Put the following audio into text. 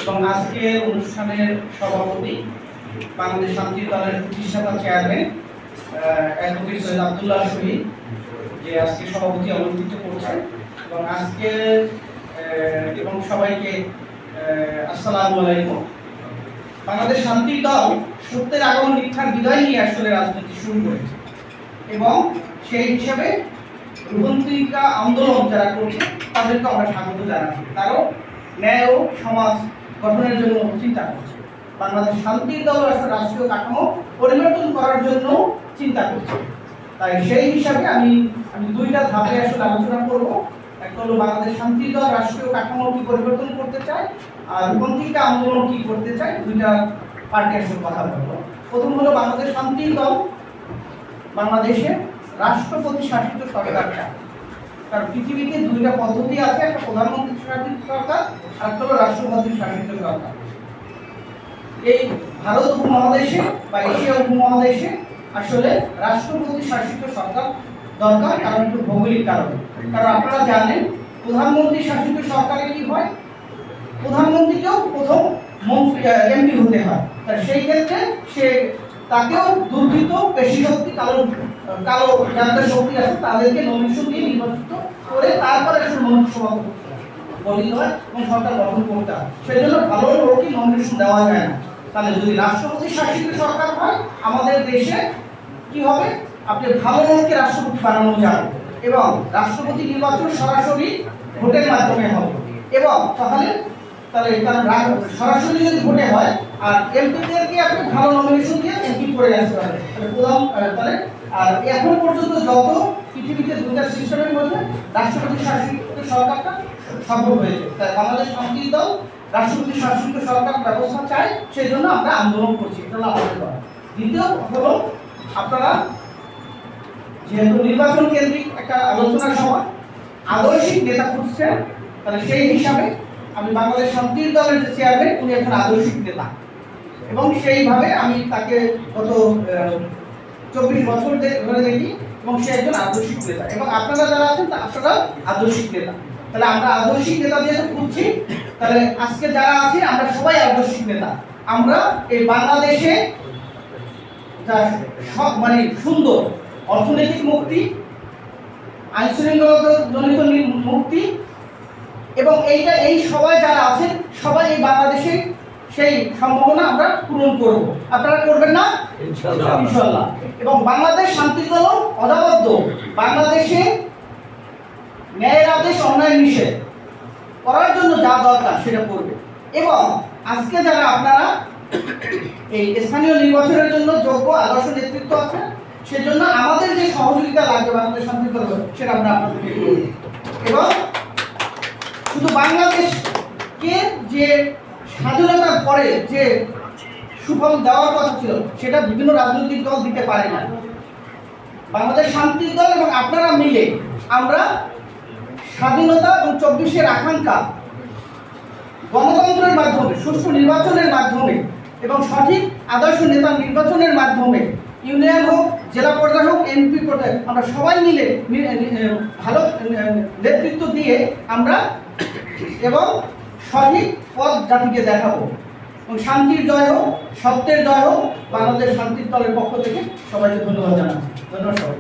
এবং আজকের অনুষ্ঠানের সভাপতি বাংলাদেশ শান্তি দলের প্রতিষ্ঠাতা চেয়ারম্যান অ্যাডভোকেট সৈয়দ আব্দুল্লাহ শহীদ যে আজকে সভাপতি অলঙ্কৃত করছেন এবং আজকে এবং সবাইকে আসসালামু আলাইকুম। বাংলাদেশ শান্তি দল সত্যের আগমন মিথ্যার বিদায় নিয়ে আসলে রাজনীতি শুরু করেছে এবং সেই হিসাবে রূপান্তরিকা আন্দোলন যারা করছে তাদেরকে আমরা স্বাগত জানাচ্ছি। তারাও ন্যায় ও সমাজ গঠনের জন্য চিন্তা করছে। বাংলাদেশ শান্তি দল আসলে রাষ্ট্রীয় কাঠামো পরিবর্তন করার জন্য চিন্তা করছে। তাই সেই হিসাবে আমি দুইটা ধাপে আসলে আলোচনা করব। একটা হলো বাংলাদেশ শান্তি দল রাষ্ট্রীয় কাঠামো কি পরিবর্তন করতে চায় আর রূপান্তরিকা আন্দোলন কি করতে চায়, দুইটা পার্টি আসলে কথা বলবো। প্রথম হলো বাংলাদেশ শান্তি দল বাংলাদেশে রাষ্ট্রপতি শাসিত সরকার চায়। কারণ পৃথিবীতে দুইটা পদ্ধতি আছে, একটা প্রধানমন্ত্রী শাসিত সরকার আর একটা হলো রাষ্ট্রপতি শাসিত সরকার। এই ভারত উপমহাদেশে বা এশিয়া উপমহাদেশে আসলে রাষ্ট্রপতি শাসিত সরকার দরকার, কারণ একটু ভৌগোলিক কারণে। কারণ আপনারা জানেন প্রধানমন্ত্রী শাসিত সরকারে কি হয়, প্রধানমন্ত্রীকেও প্রথম এমপি হতে হয়। সেই ক্ষেত্রে তাকেও দুর্বৃত্ত পেশি শক্তি কালো যাদের শক্তি আছে তাদেরকে নমিনেশন দিয়ে নির্বাচিত করে তারপরে মন্ত্রিসভা গঠিত হয় এবং সরকার গঠন করতে হয়। সেই জন্য ভালো লোকই নমিনেশন দেওয়া যায় না। তাহলে যদি রাষ্ট্রপতি শাসিত সরকার হয় আমাদের দেশে কি হবে, আপনি ভালো লোককে রাষ্ট্রপতি বানানো যাবে এবং রাষ্ট্রপতি নির্বাচন সরাসরি ভোটের মাধ্যমে হবে এবং তাহলে কারণ সরাসরি যদি ভোটে হয় আর এমপিদেরকে আপনি ভালো নমিনেশন দিয়ে এমপি করে আসতে পারেন। তাহলে আর এখন পর্যন্ত যত পৃথিবীতে দুইটা সিস্টেমের মধ্যে রাষ্ট্রপতি শাসিত সরকারটা সম্ভব হয়েছে। তাই বাংলাদেশ শান্তি দল রাষ্ট্রপতি শাসিত সরকার ব্যবস্থা চায়, সেই জন্য আমরা আন্দোলন করছি। এটা হলো আমাদের কথা। দ্বিতীয় হলো আপনারা যেহেতু নির্বাচন কেন্দ্রিক একটা আলোচনা সভা আদর্শিক নেতা খুঁজছেন, তাহলে সেই হিসাবে আমি বাংলাদেশ শান্তি দলের যে চেয়ারম্যান উনি এখন আদর্শিক নেতা এবং সেইভাবে আমি তাকে গত 24 বছর ধরে দেখি এবং সে একজন আদর্শিক নেতা এবং আপনারা যারা আছেন আপনারা আদর্শিক নেতা। তাহলে আমরা আদর্শিক নেতা যেহেতু খুঁজছি, তাহলে আজকে যারা আছি আমরা সবাই আদর্শিক নেতা। আমরা এই বাংলাদেশে যা সব সুন্দর অর্থনৈতিক মুক্তি, আইন শৃঙ্খলাজনিত মুক্তি এবং এই সবাই যারা আছেন সবাই এই বাংলাদেশে সেই সম্ভাবনা আমরা পূরণ করব। আপনারা করবেন না ইনশাআল্লাহ। এবং বাংলাদেশ শান্তি দল অদাবদ্ধ বাংলাদেশে ন্যায়ের আদেশ অন্যায় নিষেধ করার জন্য যা দরকার সেটা করবে। এবং আজকে যারা আপনারা এই স্থানীয় নির্বাচনের জন্য যোগ্য আদর্শ নেতৃত্ব আছে, সেজন্য আমাদের যে সহযোগিতা লাগবে বাংলাদেশ শান্তি দল সেটা আমরা আপনাদেরকে করব। এবং শুধু বাংলাদেশকে যে স্বাধীনতার পরে যে সুফল দেওয়ার কথা ছিল সেটা বিভিন্ন রাজনৈতিক দল দিতে পারে না। বাংলাদেশ শান্তি দল এবং আপনারা মিলে আমরা স্বাধীনতা এবং 24-এর আকাঙ্ক্ষা গণতন্ত্রের মাধ্যমে, সুষ্ঠু নির্বাচনের মাধ্যমে এবং সঠিক আদর্শ নেতা নির্বাচনের মাধ্যমে, ইউনিয়ন হোক, জেলা পর্যায়ে হোক, এমপি পর্যায়ে, আমরা সবাই মিলে ভালো নেতৃত্ব দিয়ে আমরা এবং সঠিক পথ জাতিকে দেখাবো এবং শান্তির জয় হোক, সত্যের জয় হোক। বাংলাদেশ শান্তির দলের পক্ষ থেকে সবাইকে ধন্যবাদ জানাচ্ছি। ধন্যবাদ সবাই।